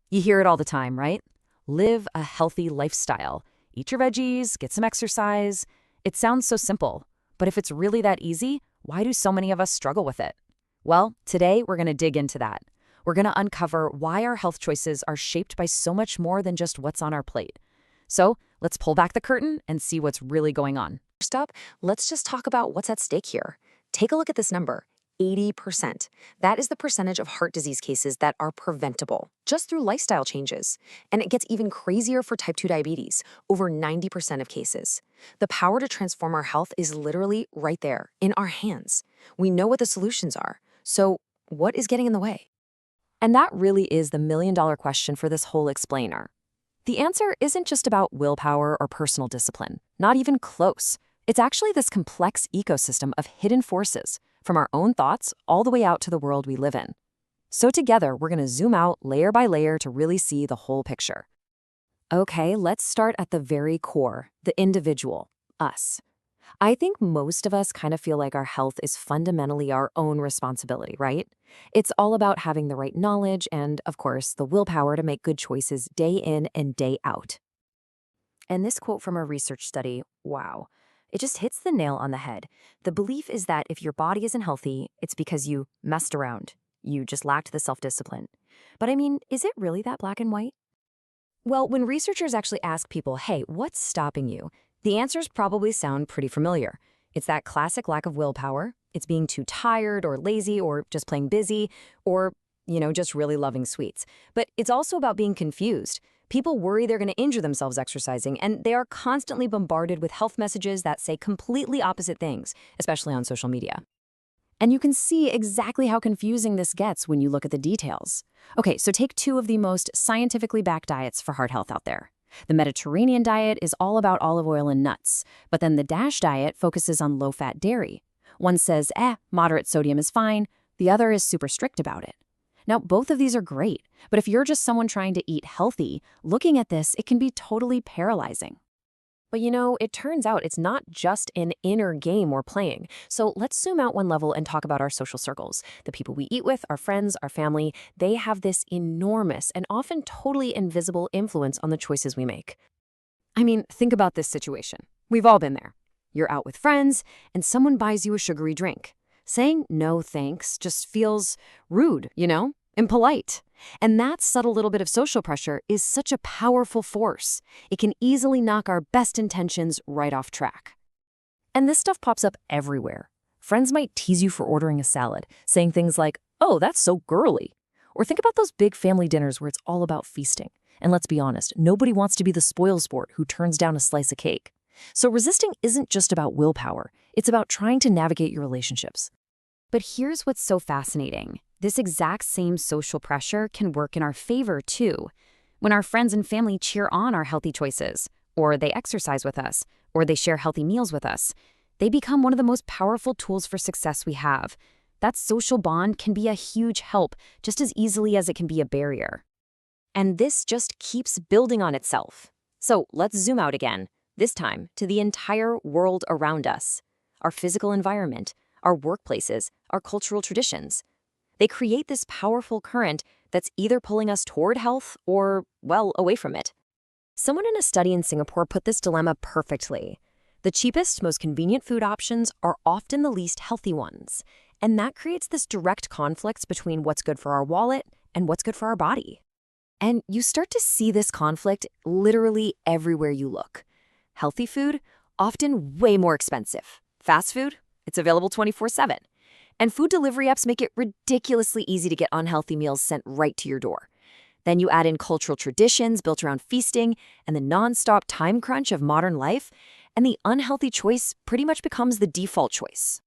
You hear it all the time, right? Live a healthy lifestyle. Eat your veggies, get some exercise. It sounds so simple, but if it's really that easy, why do so many of us struggle with it? Well, today we're going to dig into that. We're going to uncover why our health choices are shaped by so much more than just what's on our plate. So let's pull back the curtain and see what's really going on. First up, let's just talk about what's at stake here. Take a look at this number. 80%. That is the percentage of heart disease cases that are preventable just through lifestyle changes. And it gets even crazier for type 2 diabetes, over 90% of cases. The power to transform our health is literally right there, in our hands. We know what the solutions are. So, what is getting in the way? And that really is the million-dollar question for this whole explainer. The answer isn't just about willpower or personal discipline, not even close. It's actually this complex ecosystem of hidden forces, from our own thoughts all the way out to the world we live in. So together, we're going to zoom out layer by layer to really see the whole picture. Okay, let's start at the very core, the individual, us. I think most of us kind of feel like our health is fundamentally our own responsibility, right? It's all about having the right knowledge and, of course, the willpower to make good choices day in and day out. And this quote from a research study, wow, it just hits the nail on the head. The belief is that if your body isn't healthy, it's because you messed around. You just lacked the self-discipline. But I mean, is it really that black and white? Well, when researchers actually ask people, hey, what's stopping you? The answers probably sound pretty familiar. It's that classic lack of willpower. It's being too tired or lazy or just plain busy or, just really loving sweets. But it's also about being confused. People worry they're going to injure themselves exercising, and they are constantly bombarded with health messages that say completely opposite things, especially on social media. And you can see exactly how confusing this gets when you look at the details. Okay, so take two of the most scientifically backed diets for heart health out there. The Mediterranean diet is all about olive oil and nuts, but then the DASH diet focuses on low-fat dairy. One says, moderate sodium is fine. The other is super strict about it. Now, both of these are great, but if you're just someone trying to eat healthy, looking at this, it can be totally paralyzing. But it turns out it's not just an inner game we're playing. So let's zoom out one level and talk about our social circles. The people we eat with, our friends, our family, they have this enormous and often totally invisible influence on the choices we make. I mean, think about this situation. We've all been there. You're out with friends, and someone buys you a sugary drink. Saying no thanks just feels rude, impolite. And that subtle little bit of social pressure is such a powerful force. It can easily knock our best intentions right off track. And this stuff pops up everywhere. Friends might tease you for ordering a salad, saying things like, "Oh, that's so girly." Or think about those big family dinners where it's all about feasting. And let's be honest, nobody wants to be the spoilsport who turns down a slice of cake. So resisting isn't just about willpower. It's about trying to navigate your relationships. But here's what's so fascinating. This exact same social pressure can work in our favor, too. When our friends and family cheer on our healthy choices, or they exercise with us, or they share healthy meals with us, they become one of the most powerful tools for success we have. That social bond can be a huge help, just as easily as it can be a barrier. And this just keeps building on itself. So let's zoom out again, this time to the entire world around us. Our physical environment, our workplaces, our cultural traditions. They create this powerful current that's either pulling us toward health or, well, away from it. Someone in a study in Singapore put this dilemma perfectly. The cheapest, most convenient food options are often the least healthy ones. And that creates this direct conflict between what's good for our wallet and what's good for our body. And you start to see this conflict literally everywhere you look. Healthy food, often way more expensive. Fast food, it's available 24/7. And food delivery apps make it ridiculously easy to get unhealthy meals sent right to your door. Then you add in cultural traditions built around feasting and the nonstop time crunch of modern life, and the unhealthy choice pretty much becomes the default choice.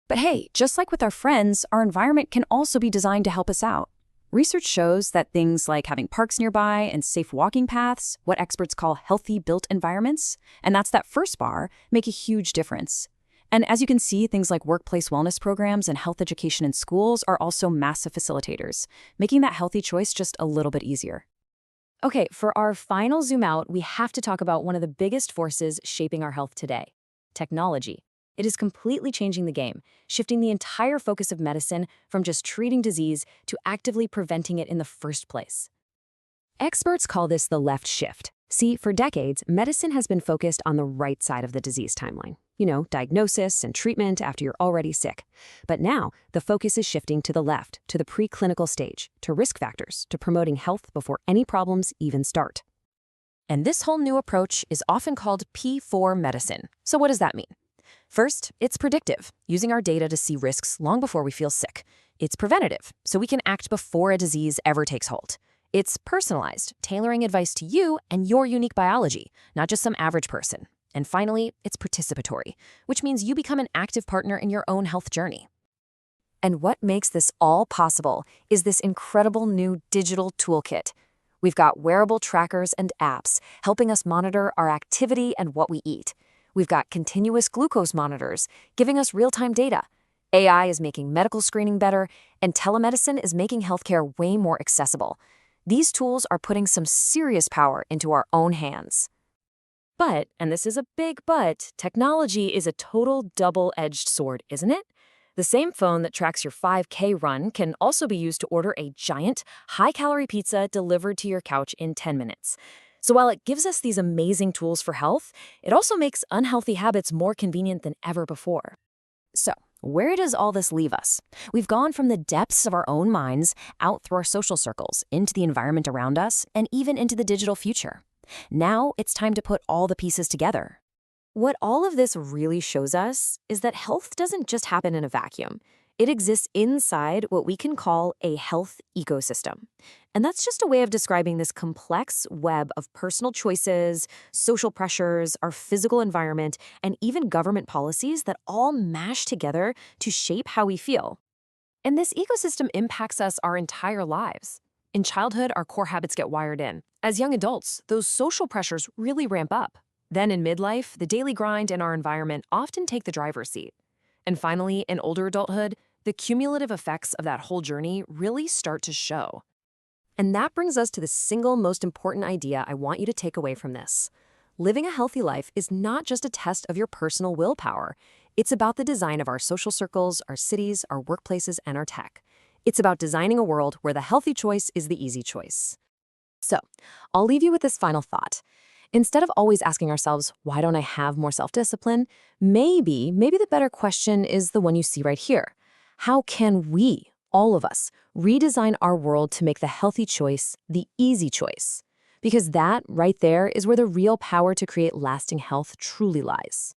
But hey, just like with our friends, our environment can also be designed to help us out. Research shows that things like having parks nearby and safe walking paths, what experts call healthy built environments, and that's that first bar, make a huge difference. And as you can see, things like workplace wellness programs and health education in schools are also massive facilitators, making that healthy choice just a little bit easier. Okay, for our final zoom out, we have to talk about one of the biggest forces shaping our health today, technology. It is completely changing the game, shifting the entire focus of medicine from just treating disease to actively preventing it in the first place. Experts call this the left shift. See, for decades, medicine has been focused on the right side of the disease timeline. Diagnosis and treatment after you're already sick. But now, the focus is shifting to the left, to the preclinical stage, to risk factors, to promoting health before any problems even start. And this whole new approach is often called P4 medicine. So what does that mean? First, it's predictive, using our data to see risks long before we feel sick. It's preventative, so we can act before a disease ever takes hold. It's personalized, tailoring advice to you and your unique biology, not just some average person. And finally, it's participatory, which means you become an active partner in your own health journey. And what makes this all possible is this incredible new digital toolkit. We've got wearable trackers and apps helping us monitor our activity and what we eat. We've got continuous glucose monitors giving us real-time data. AI is making medical screening better, and telemedicine is making healthcare way more accessible. These tools are putting some serious power into our own hands. But, and this is a big but, technology is a total double-edged sword, isn't it? The same phone that tracks your 5K run can also be used to order a giant, high-calorie pizza delivered to your couch in 10 minutes. So while it gives us these amazing tools for health, it also makes unhealthy habits more convenient than ever before. So, where does all this leave us? We've gone from the depths of our own minds, out through our social circles, into the environment around us, and even into the digital future. Now, it's time to put all the pieces together. What all of this really shows us is that health doesn't just happen in a vacuum. It exists inside what we can call a health ecosystem. And that's just a way of describing this complex web of personal choices, social pressures, our physical environment, and even government policies that all mash together to shape how we feel. And this ecosystem impacts us our entire lives. In childhood, our core habits get wired in. As young adults, those social pressures really ramp up. Then in midlife, the daily grind and our environment often take the driver's seat. And finally, in older adulthood, the cumulative effects of that whole journey really start to show. And that brings us to the single most important idea I want you to take away from this. Living a healthy life is not just a test of your personal willpower. It's about the design of our social circles, our cities, our workplaces, and our tech. It's about designing a world where the healthy choice is the easy choice. So, I'll leave you with this final thought. Instead of always asking ourselves, why don't I have more self-discipline? Maybe the better question is the one you see right here. How can we, all of us, redesign our world to make the healthy choice the easy choice? Because that, right there, is where the real power to create lasting health truly lies.